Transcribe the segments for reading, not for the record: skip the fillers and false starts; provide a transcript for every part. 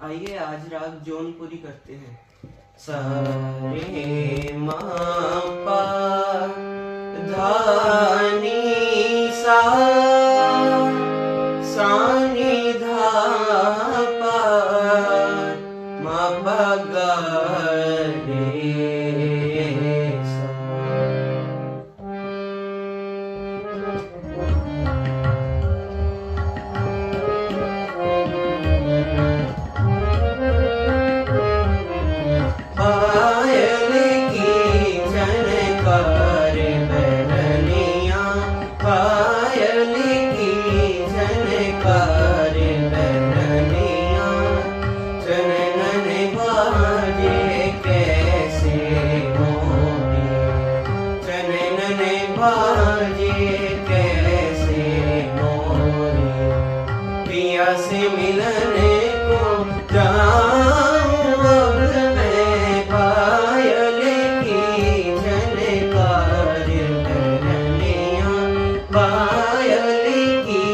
आइए आज राग जौनपुरी करते हैं। सा रे मा पा धा नी सा नी धा पा मा पा गा रे सा। पायल की झनकार बहनिया, पायल की झनकार बहनिया, चनन बाजे कैसे होगी, चनन बाजे कैसे होगी, पिया से मिलने को जाऊं अब मैं, पायल की झनकार बहनिया, पायल की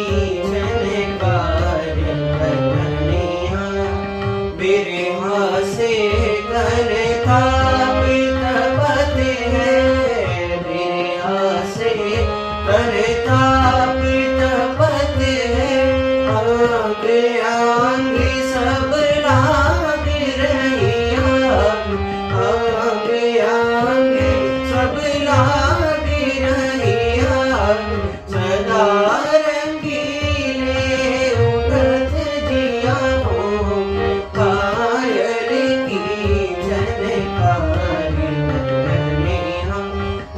झनकार बहनिया, बिरहा से घर था पितपत है, बिरहा से घर था पितपत है, आंग आंग सब लाग रहिया, आंग आंग सब लाग रहिया, सदा रंगीले उठत जिया हो, पायल की झनकार बहनिया,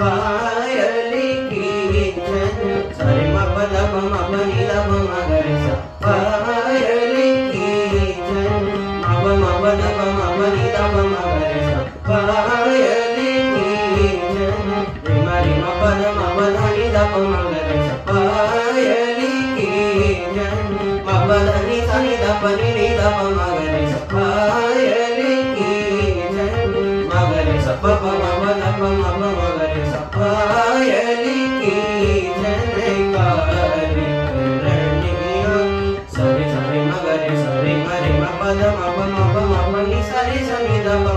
पायल की झन सारे मा प ध प मा प नी ध प मा ग रे सा, पायल की झन मा प ध प मा प नी ध प मा ग रे सा, पायल की झन रे मा प ध मा प ध नी ध प मा ग रे सा, पायल की झन मा प ध नी सा नी ध प नी ध प मा ग रे सा, पायल की झन मा ग रे सा प प मा प ध प मा प मा ग रे सा, पायल की झनकार बहनिया, सारे सारे मा ग रे सा रे मा प ध मा प मा प मा प नी सा रे सा नी ध प